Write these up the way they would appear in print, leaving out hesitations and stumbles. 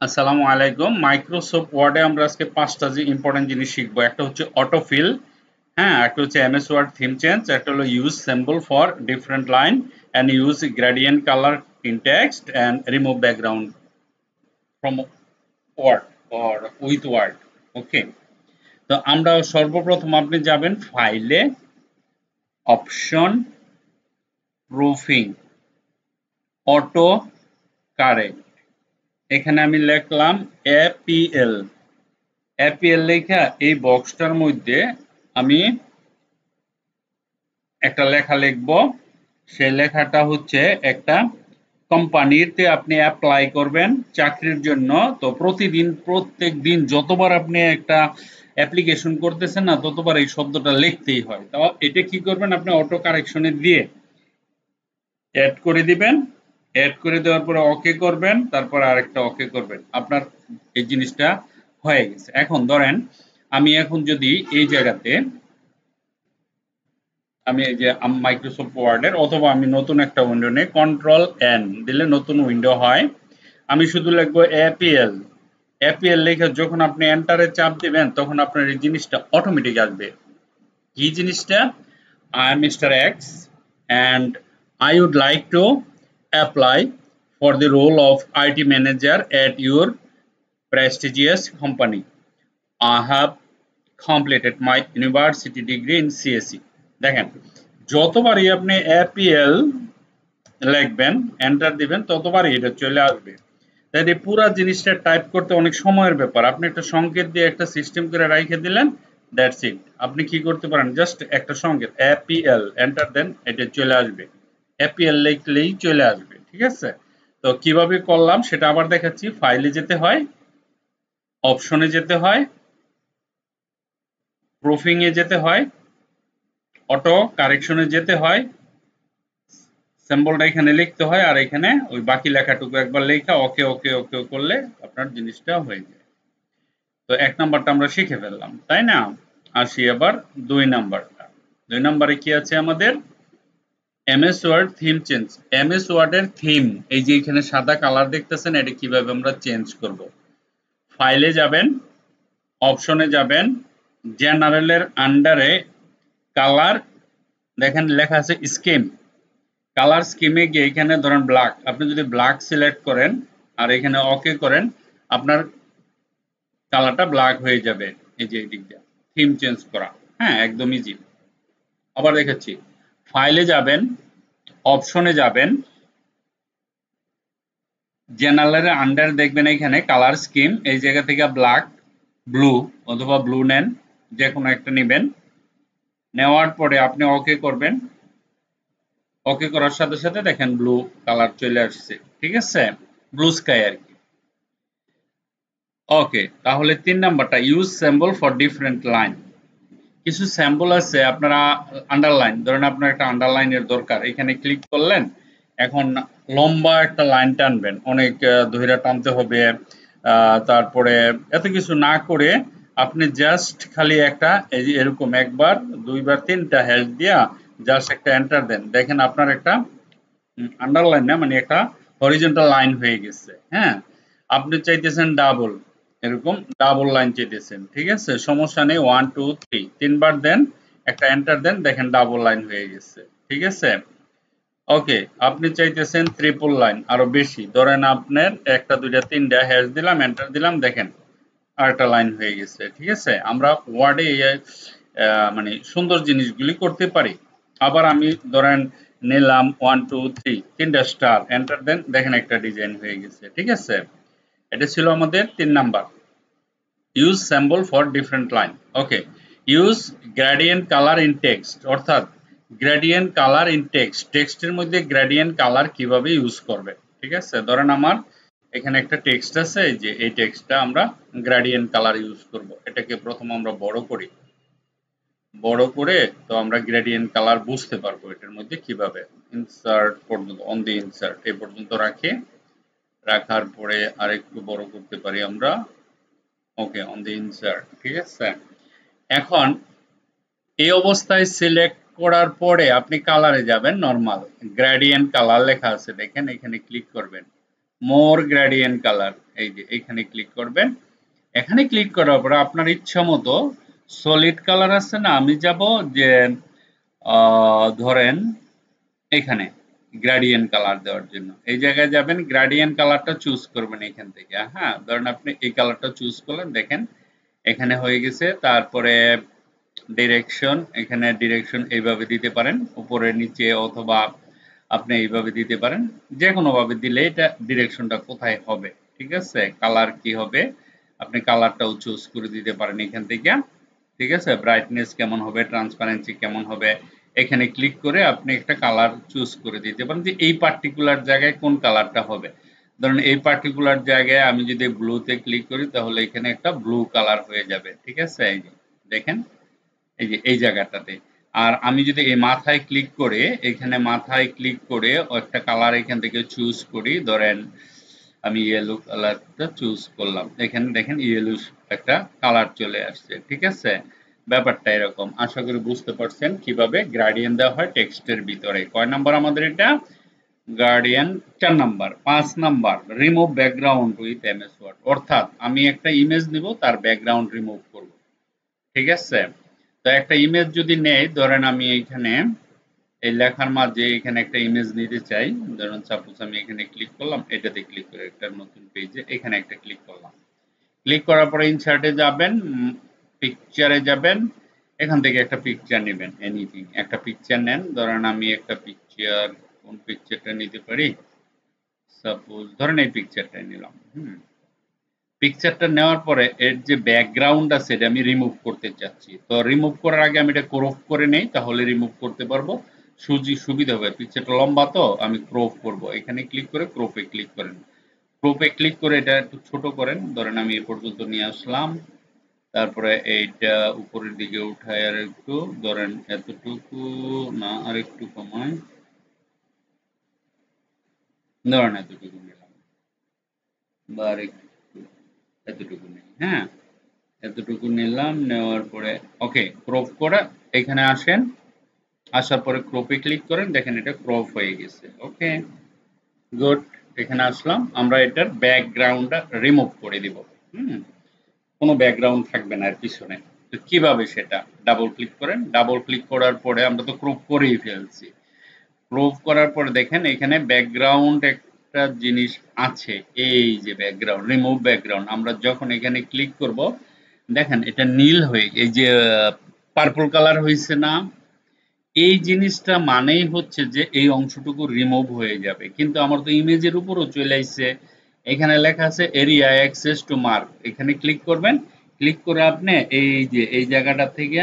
আসসালামু আলাইকুম। মাইক্রোসফট ওয়ার্ডে আমরা আজকে 5টা ইম্পর্টেন্ট জিনিস শিখবো। একটা হচ্ছে অটোফিল, হ্যাঁ, একটা হচ্ছে এমএস ওয়ার্ড থিম চেঞ্জ, একটা হলো use symbol for different line and use gradient colour in text and remove background from word or with word. Okay, তো আমরা সর্বপ্রথম আপনি যাবেন ফাইলে, অপশন, প্রুফিং, অটো কারেক্ট। এখানে আমি লিখলাম এপিএল। এপিএল লেখা এই বক্সটার মধ্যে আমি একটা লেখা লিখব। সেই লেখাটা হচ্ছে একটা কোম্পানিতে আপনি অ্যাপ্লাই করবেন চাকরির জন্য। তো প্রত্যেক দিন যতবার আপনি একটা অ্যাপ্লিকেশন করতেছেন না, ততবার এই শব্দটা লিখতেই হয়। তো এটা কি করবেন, আপনি অটো কারেকশনে দিয়ে অ্যাড করে দিবেন। অ্যাড করে দেওয়ার পরে ওকে করবেন, তারপর আরেকটা ওকে করবেন, আপনার এই জিনিসটা হয়ে গেছে। এখন ধরেন আমি এখন যদি এই জায়গাতে আমি এই যে মাইক্রোসফট ওয়ার্ডের, অথবা আমি নতুন একটা উইন্ডো নেই, কন্ট্রোল এন দিলে নতুন উইন্ডো হয়। আমি শুধু লিখবো এপিএল। এপিএল লিখে যখন আপনি এন্টারে চাপ দিবেন, তখন আপনার এই জিনিসটা অটোমেটিক আসবে। কি জিনিসটা? I am Mr. X and I would like to apply for the role of IT manager at your prestigious company. I have completed my university degree in CSE. দেখেন, যতবারই আপনি এপিএল লিখবেন, এন্টার দিবেন, ততবারই এটা চলে আসবে। তাই এই পুরো জিনিসটা টাইপ করতে অনেক সময়ের ব্যাপার। আপনি একটা সংকেত দিয়ে একটা সিস্টেম করে রাইখে দিলেন, দ্যাটস ইট। আপনি কি করতে পারেন, জাস্ট একটা সংকেত এপিএল এন্টার দেন, এটা চলে আসবে। এপিএল লিখলেই চলে আসবে, ঠিক আছে? তো কিভাবে করলাম সেটা আবার দেখাচ্ছি। ফাইলে যেতে হয়, অপশনে যেতে হয়, প্রুফিং এ যেতে হয়, অটো কারেকশনে যেতে হয়, সিম্বলটা এখানে লিখতে হয়, আর এখানে ওই বাকি লেখাটুকু একবার লেখা ওকে ওকে ওকে করলে আপনার জিনিসটা হয়ে যায়। তো 1 নাম্বারটা আমরা শিখে ফেললাম, তাই না? আসি এবার 2 নাম্বারটা। 2 নাম্বারে কি আছে আমাদের? MS Word theme change. MS ওয়ার্ডের থিম, এই যে এখানে সাদা কালার দেখতেছেন, এটা কিভাবে আমরা চেঞ্জ করব? ফাইলে যাবেন, অপশনে যাবেন, জেনারেলের আন্ডারে কালার, দেখেন লেখা আছে স্কিম। কালার স্কিমে গিয়ে এখানে ধরেন ব্ল্যাক, আপনি যদি ব্ল্যাক সিলেক্ট করেন আর এখানে ওকে করেন, আপনার কালারটা ব্ল্যাক হয়ে যাবে। এই যে এই দিক দিয়ে থিম চেঞ্জ করা, হ্যাঁ, একদম ইজি। আবার দেখাচ্ছি, ফাইলে যাবেন, অপশনে যাবেন, জেনারেলের আন্ডার দেখবেন এখানে কালার স্কিম, এই জায়গা থেকে ব্ল্যাক, ব্লু অথবা ব্লু নেন, যে কোনো একটা নেবেন। নেওয়ার পরে আপনি ওকে করবেন। ওকে করার সাথে সাথে দেখেন ব্লু কালার চলে আসছে, ঠিক আছে? ব্লু স্কাই আর কি। ওকে, তাহলে 3 নাম্বারটা use symbol for different line. কিছু স্যাম্পল আছে আপনারা আন্ডারলাইন, ধরেন আপনার একটা আন্ডারলাইনের দরকার, এখানে ক্লিক করলেন, এখন লম্বা একটা লাইন টানবেন, অনেক ধইরা টানতে হবে। তারপরে এত কিছু না করে আপনি জাস্ট খালি একটা এই যে এরকম একবার দুইবার তিনটা হ্যাশ দিয়া জাস্ট একটা এন্টার দেন, দেখেন আপনার একটা আন্ডারলাইন না, মানে একটা হরিজন্টাল লাইন হয়ে গেছে। হ্যাঁ, আপনি চাইতেছেন ডাবল, এরকম ডাবল লাইন চাইতেছেন, ঠিক আছে, সমস্যা নেই। 1 2 3 তিনবার দেন, একটা এন্টার দেন, দেখেন ডাবল লাইন হয়ে গেছে, ঠিক আছে? ওকে, আপনি চাইতেছেন ট্রিপল লাইন, আরো বেশি, ধরেন আপনার একটা দুইটা তিনটা হ্যাশ দিলাম, এন্টার দিলাম, দেখেন আরেকটা লাইন হয়ে গেছে, ঠিক আছে? আমরা ওয়ার্ডে মানে সুন্দর জিনিসগুলি করতে পারি। আবার আমি ধরেন নিলাম 1 2 3 তিনটা স্টার, এন্টার দেন, দেখেন একটা ডিজাইন হয়ে গেছে, ঠিক আছে? এটা ছিল আমাদের 3 number, use symbol for different line. Okay, use gradient colour in text, অর্থাৎ গ্রেডিয়েন্ট কালার ইন টেক্সট, টেক্সটের মধ্যে গ্রেডিয়েন্ট কালার কিভাবে ইউজ করবে, ঠিক আছে? ধরেন আমার এখানে একটা টেক্সট আছে, এই যে এই টেক্সটটা আমরা গ্রেডিয়েন্ট কালার ইউজ করব। এটাকে প্রথম আমরা বড় করি, বড় করে তো আমরা গ্রেডিয়েন্ট কালার বুঝতে পারবো এটার মধ্যে কিভাবে। ইনসার্ট পর্যন্ত, অন দি ইনসার্ট এই পর্যন্ত রাখি, রাখার পরে আরেকটু বড় করতে পারি আমরা। ওকে, অন দি ইনসার্ট, ঠিক আছে? এখন এই অবস্থায় সিলেক্ট করার পরে আপনি কালারে যাবেন, নরমাল গ্রেডিয়েন্ট কালার লেখা আছে, দেখেন এখানে ক্লিক করবেন, মোর গ্রেডিয়েন্ট কালার। এই যে এখানে ক্লিক করবেন। এখানে ক্লিক করার পরে আপনার ইচ্ছা মতো সলিড কালার আছে না, আমি যাব যে ধরেন এখানে গ্রেডিয়েন্ট কালার দেওয়ার জন্য এই জায়গায় যাবেন, গ্রেডিয়েন্ট কালারটা চুজ করবেন এখান থেকে। হ্যাঁ, ধরেন আপনি এই কালারটা চুজ করলেন, দেখেন এখানে হয়ে গেছে। তারপরে ডিরেকশন, এখানে ডিরেকশন এইভাবে দিতে পারেন, উপরে নিচে, অথবা আপনি এইভাবে দিতে পারেন। যে কোনো ভাবে দিলে এটা ডিরেকশনটা কোথায় হবে, ঠিক আছে। কালার কি হবে আপনি কালারটাও চুজ করে দিতে পারেন এখান থেকে, ঠিক আছে। ব্রাইটনেস কেমন হবে, ট্রান্সপারেন্সি কেমন হবে, এখানে ক্লিক করে আপনি একটা কালার চুজ করে দিতে পারেন যে এই পার্টিকুলার জায়গায় কোন কালারটা হবে। ধরুন এই পার্টিকুলার জায়গায় আমি যদি ব্লুতে ক্লিক করি তাহলে এখানে একটা ব্লু কালার হয়ে যাবে, ঠিক আছে। এই যে দেখেন এই যে এই জায়গাটাতে। আর আমি যদি এই মাথায় ক্লিক করে, এখানে মাথায় ক্লিক করে একটা কালার এখান থেকে চুজ করি, ধরেন আমি ইয়েলো কালারটা চুজ করলাম, এখানে দেখেন ইয়েলো একটা কালার চলে আসছে, ঠিক আছে। ব্যাপারটা এরকম। আশা করি বুঝতে পারছেন কিভাবে গ্রেডিয়েন্ট দেওয়া হয় টেক্সটের ভিতরে। কয় নাম্বার আমাদের এটা? Guardian 4 number. 5 number remove background with MS Word, অর্থাৎ আমি একটা ইমেজ নিব, তার ব্যাকগ্রাউন্ড রিমুভ করব, ঠিক আছে। তো একটা ইমেজ যদি নেই, ধরেন আমি এইখানে এই লেখার মাঝে এখানে একটা ইমেজ নিতে চাই, ধরুন সাপোজ আমি এখানে ক্লিক করলাম, এটাতে ক্লিক করে একটা নতুন পেজে এখানে একটা ক্লিক করলাম। ক্লিক করার পরে ইনসার্টে যাবেন, পিকচারে যাবেন, এখান থেকে একটা পিকচার নেবেন, এনিথিং একটা পিকচার নেন। ধরেন আমি একটা পিকচার, কোন পিকচারটা নিতে পারি, সাপোজ ধরেন এই পিকচারটাই নিলাম। পিকচারটা নেওয়ার পরে এর যে ব্যাকগ্রাউন্ড আছে এটা আমি রিমুভ করতে চাচ্ছি। তো রিমুভ করার আগে আমি এটা ক্রপ করে নেই, তাহলে রিমুভ করতে পারবো, সুবিধা হবে। পিকচারটা লম্বা তো আমি ক্রপ করব, এখানে ক্লিক করে ক্রপে ক্লিক করেন। ক্রপে ক্লিক করে এটা একটু ছোট করেন, ধরেন আমি এ পর্যন্ত নিয়ে আসলাম। তারপরে এইটা উপরের দিকে উঠায় আর একটু, ধরেন এতটুকু না, আর একটু কমায়, ধরেন এতটুকু নিলাম, বা আর একটু এতটুকু নেই। হ্যাঁ, এতটুকু নিলাম, নেওয়ার পরে ওকে ক্রপ করা, এখানে আসেন, আসার পরে ক্রপে ক্লিক করেন, দেখেন এটা ক্রপ হয়ে গেছে। Okay good. এখানে আসলাম, আমরা এটার ব্যাকগ্রাউন্ডটা রিমুভ করে দিব। কোনো ব্যাকগ্রাউন্ড থাকবে না এর পিছনে। তো কিভাবে সেটা? ডাবল ক্লিক করেন, ডাবল ক্লিক করার পরে আমরা তো ক্রপ করেই ফেলছি। ক্রপ করার পরে দেখেন এখানে ব্যাকগ্রাউন্ড একটা জিনিস আছে, এই যে ব্যাকগ্রাউন্ড, রিমুভ ব্যাকগ্রাউন্ড। আমরা যখন এখানে ক্লিক করব, দেখেন এটা নীল হয়ে, এই যে পার্পল কালার হয়েছে না, এই জিনিসটা মানেই হচ্ছে যে এই অংশটুকু রিমুভ হয়ে যাবে। কিন্তু আমার তো ইমেজের উপরও চলে আসছে, এখানে লেখা আছে এরিয়া অ্যাক্সেস টু মার্ক, এখানে ক্লিক করবেন। ক্লিক করে আপনি এই যে এই জায়গাটা থেকে,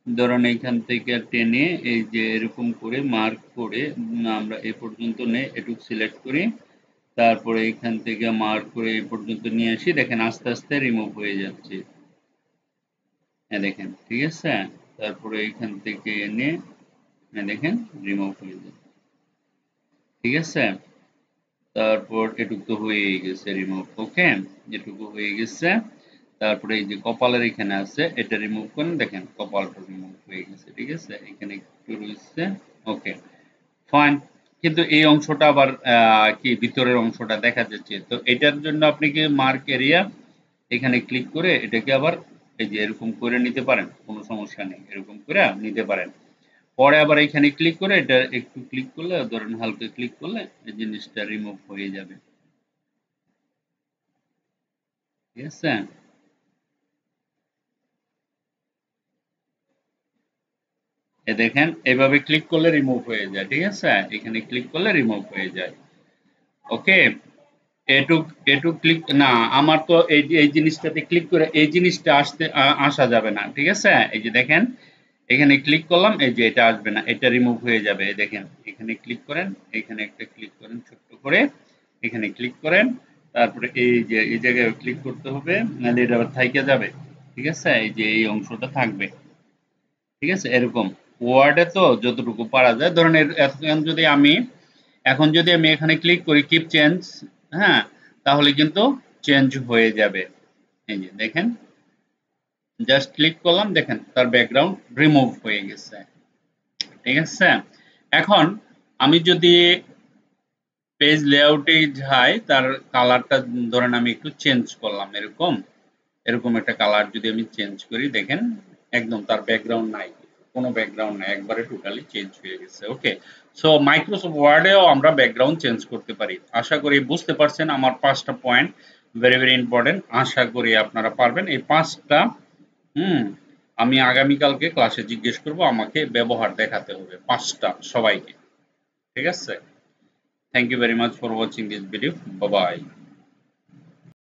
ধরুন এইখান থেকে টেনে এই যে এরকম করে মার্ক করে, আমরা এ পর্যন্ত নেই, এটুকু সিলেক্ট করি, তারপরে এখান থেকে মার্ক করে এই পর্যন্ত নিয়ে আসি, দেখেন আস্তে আস্তে রিমুভ হয়ে যাচ্ছে। হ্যাঁ দেখেন, ঠিক আছে। তারপরে এইখান থেকে এনে দেখেন রিমুভ হয়ে যাচ্ছে, ঠিক আছে। তারপর এটুকু তো হয়েই গেছে রিমুভ। ওকে, এটুকু হয়ে গেছে। তারপরে এই যে কপালের এখানে আছে, এটা রিমুভ করেন, দেখেন কপালটা রিমুভ হয়ে গেছে, ঠিক আছে। এখানে একটু রয়েছে, ওকে ফাইন। কিন্তু এই অংশটা আবার কি ভিতরের অংশটা দেখা যাচ্ছে, তো এটার জন্য আপনি কি মার্ক এরিয়া এখানে ক্লিক করে এটাকে আবার এই যে এরকম করে নিতে পারেন, কোনো সমস্যা নেই, এরকম করে নিতে পারেন। পরে আবার এখানে ক্লিক করে এটা একটু ক্লিক করলে, ধরেন হালকা ক্লিক করলে এই জিনিসটা রিমুভ হয়ে যাবে, ঠিক আছে। এ দেখেন এভাবে ক্লিক করলে রিমুভ হয়ে যায়, ঠিক আছে। এখানে ক্লিক করলে রিমুভ হয়ে যায়। ওকে, এটুক এটুক ক্লিক না, আমার তো এই জিনিসটাতে ক্লিক করে এই জিনিসটা আসা যাবে না, ঠিক আছে। এই যে দেখেন এখানে ক্লিক করলাম, এই যে এটা আসবে না, এটা রিমুভ হয়ে যাবে। দেখেন এখানে ক্লিক করেন, এখানে একটা ক্লিক করেন ছোট্ট করে, এখানে ক্লিক করেন, তারপরে এই যে এই জায়গায় ক্লিক করতে হবে, নাহলে এটা আবার থাইকে যাবে, ঠিক আছে। এই যে এই অংশটা থাকবে, ঠিক আছে। এরকম ওয়ার্ডে তো যতটুকু পারা যায়, ধরেন এখন যদি আমি এখানে ক্লিক করি কিপ চেঞ্জ, হ্যাঁ, তাহলে কিন্তু চেঞ্জ হয়ে যাবে। এই যে দেখেন জাস্ট ক্লিক করলাম, দেখেন তার ব্যাকগ্রাউন্ড রিমুভ হয়ে গেছে, ঠিক আছে। এখন আমি যদি পেজ লেআউটে যাই, তার কালারটা ধরেন আমি একটু চেঞ্জ করলাম, এরকম একটা কালার যদি আমি চেঞ্জ করি, দেখেন একদম তার ব্যাকগ্রাউন্ড নাই, কোনো ব্যাকগ্রাউন্ড নাই, একবারে টোটালি চেঞ্জ হয়ে গেছে। ওকে, সো মাইক্রোসফট ওয়ার্ডেও আমরা ব্যাকগ্রাউন্ড চেঞ্জ করতে পারি। আশা করি বুঝতে পারছেন আমার 5টা পয়েন্ট, ভেরি ভেরি ইম্পর্টেন্ট। আশা করি আপনারা পারবেন এই 5টা। আমি আগামীকালকে ক্লাসে জিজ্ঞেস করব, আমাকে ব্যবহার দেখাতে হবে 5টা সবাইকে, ঠিক আছে? Thank you very much for watching this video. Bye by.